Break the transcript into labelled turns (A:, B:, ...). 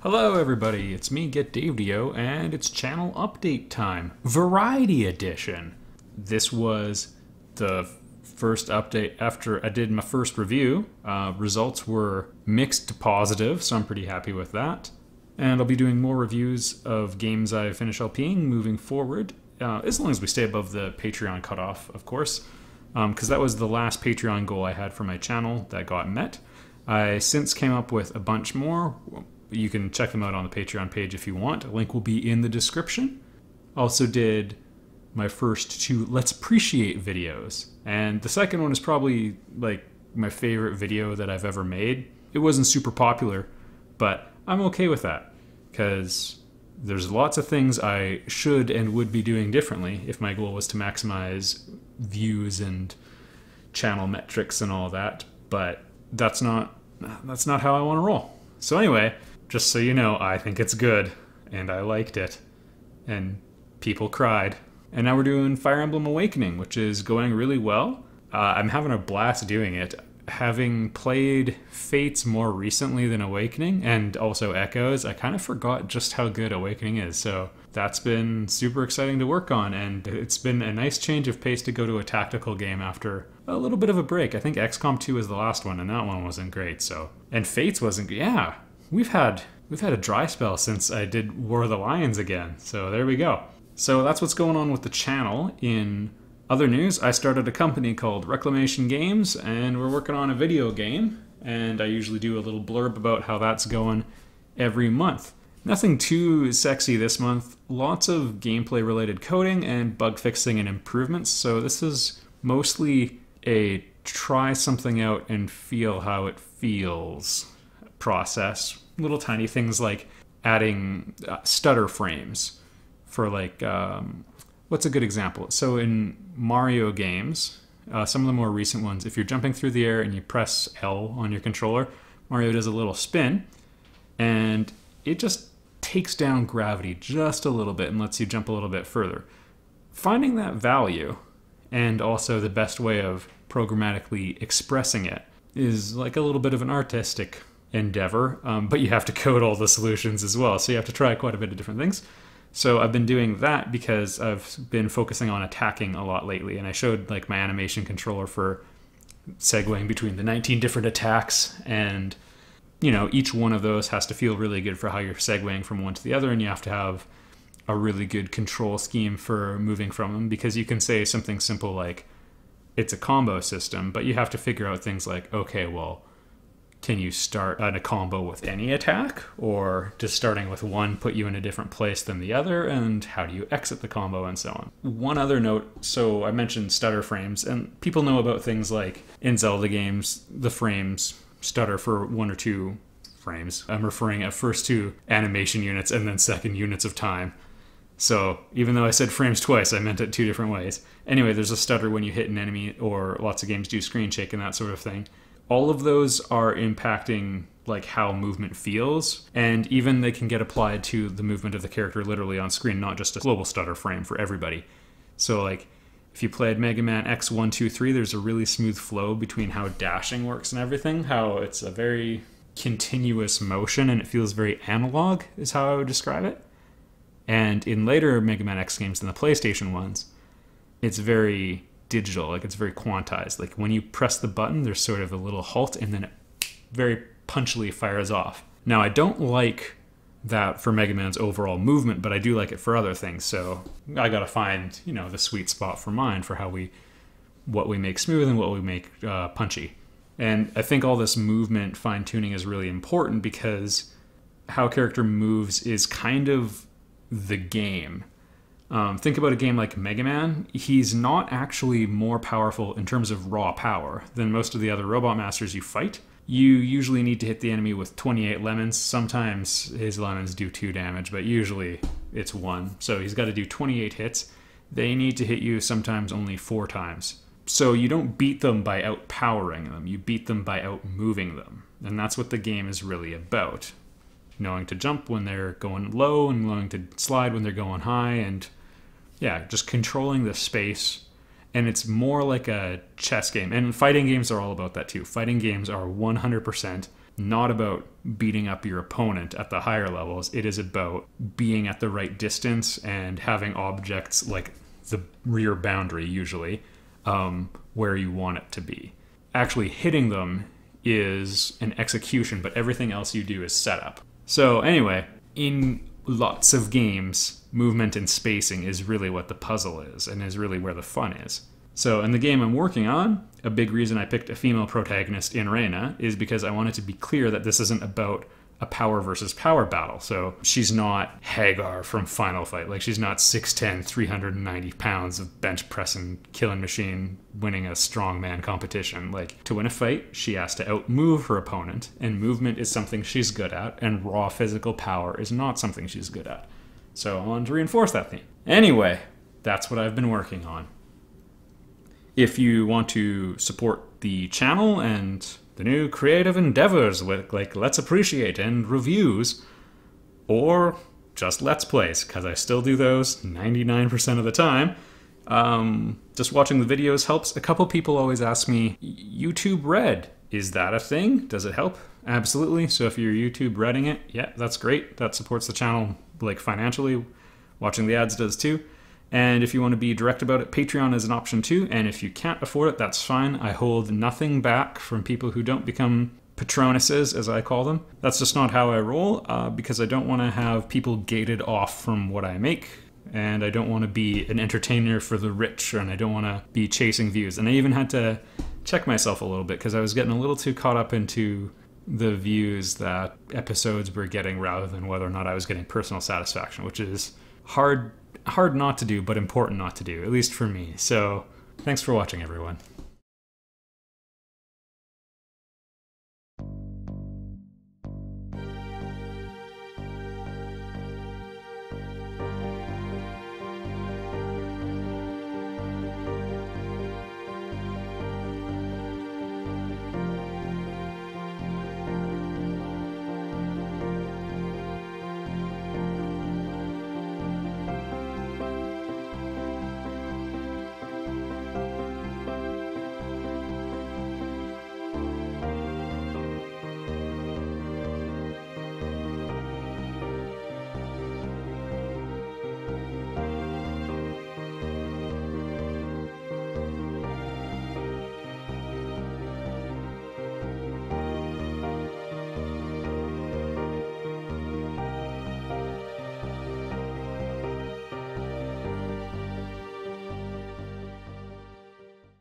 A: Hello everybody, it's me, GetDaveDio, and it's channel update time. Variety Edition. This was the first update after I did my first review. Results were mixed to positive, so I'm pretty happy with that. And I'll be doing more reviews of games I finish LPing moving forward, as long as we stay above the Patreon cutoff, of course, because that was the last Patreon goal I had for my channel that got met. I since came up with a bunch more. You can check them out on the Patreon page if you want. A link will be in the description. Also did my first two Let's Appreciate videos. And the second one is probably like my favorite video that I've ever made. It wasn't super popular, but I'm okay with that because there's lots of things I should and would be doing differently if my goal was to maximize views and channel metrics and all that. But that's not how I want to roll. So anyway, just so you know, I think it's good, and I liked it, and people cried. And now we're doing Fire Emblem Awakening, which is going really well. I'm having a blast doing it. Having played Fates more recently than Awakening, and also Echoes, I kind of forgot just how good Awakening is, so that's been super exciting to work on, and it's been a nice change of pace to go to a tactical game after a little bit of a break. I think XCOM 2 was the last one, and that one wasn't great, so... And Fates wasn't... Yeah! We've had a dry spell since I did War of the Lions again, so there we go. So that's what's going on with the channel. In other news, I started a company called Reclamation Games, and we're working on a video game, and I usually do a little blurb about how that's going every month. Nothing too sexy this month, lots of gameplay related coding and bug fixing and improvements, so this is mostly a try something out and feel how it feels process. Little tiny things like adding stutter frames for like, what's a good example? So in Mario games, some of the more recent ones, if you're jumping through the air and you press L on your controller, Mario does a little spin and it just takes down gravity just a little bit and lets you jump a little bit further. Finding that value and also the best way of programmatically expressing it is like a little bit of an artistic endeavor, but you have to code all the solutions as well, so you have to try quite a bit of different things. So I've been doing that because I've been focusing on attacking a lot lately, and I showed like my animation controller for segueing between the 19 different attacks, and you know, each one of those has to feel really good for how you're segueing from one to the other, and you have to have a really good control scheme for moving from them, because you can say something simple like it's a combo system, but you have to figure out things like, okay, well, can you start a combo with any attack? Or does starting with one put you in a different place than the other? And how do you exit the combo and so on? One other note, so I mentioned stutter frames, and people know about things like in Zelda games, the frames stutter for 1 or 2 frames. I'm referring at first to animation units and then second units of time. So even though I said frames twice, I meant it 2 different ways. Anyway, there's a stutter when you hit an enemy, or lots of games do screen shake and that sort of thing. All of those are impacting like how movement feels, and even they can get applied to the movement of the character literally on screen, not just a global stutter frame for everybody. So like if you played Mega Man X 1, 2, 3, there's a really smooth flow between how dashing works and everything, how it's a very continuous motion and it feels very analog is how I would describe it. And in later Mega Man X games than the PlayStation ones, it's very digital, like it's very quantized. Like when you press the button, there's sort of a little halt and then it very punchily fires off. Now I don't like that for Mega Man's overall movement, but I do like it for other things. So I gotta find, you know, the sweet spot for mine for what we make smooth and what we make punchy. And I think all this movement fine tuning is really important because how a character moves is kind of the game. Think about a game like Mega Man. He's not actually more powerful in terms of raw power than most of the other Robot Masters you fight. You usually need to hit the enemy with 28 lemons. Sometimes his lemons do 2 damage, but usually it's 1. So he's got to do 28 hits. They need to hit you sometimes only 4 times. So you don't beat them by outpowering them. You beat them by outmoving them. And that's what the game is really about. Knowing to jump when they're going low and knowing to slide when they're going high, and yeah, just controlling the space. And it's more like a chess game. And fighting games are all about that too. Fighting games are 100% not about beating up your opponent at the higher levels. It is about being at the right distance and having objects like the rear boundary, usually, where you want it to be. Actually hitting them is an execution, but everything else you do is setup. So anyway, in lots of games, movement and spacing is really what the puzzle is, and is really where the fun is. So in the game I'm working on, a big reason I picked a female protagonist in Reyna is because I wanted to be clear that this isn't about a power versus power battle. So she's not Hagar from Final Fight. Like, she's not 6'10", 390 pounds of bench pressing killing machine winning a strongman competition. Like, to win a fight, she has to outmove her opponent, and movement is something she's good at, and raw physical power is not something she's good at. So I wanted to reinforce that theme. Anyway, that's what I've been working on. If you want to support the channel and the new creative endeavors with like Let's Appreciate and reviews, or just Let's Plays, because I still do those 99% of the time, just watching the videos helps. A couple people always ask me, YouTube Red, is that a thing? Does it help? Absolutely. So if you're YouTube Redding it, yeah, that's great. That supports the channel like financially. Watching the ads does too. And if you want to be direct about it, Patreon is an option too. And if you can't afford it, that's fine. I hold nothing back from people who don't become patronuses, as I call them. That's just not how I roll, because I don't want to have people gated off from what I make. And I don't want to be an entertainer for the rich, and I don't want to be chasing views. And I even had to check myself a little bit because I was getting a little too caught up into the views that episodes were getting rather than whether or not I was getting personal satisfaction, which is hard not to do, but important not to do, at least for me. So thanks for watching, everyone.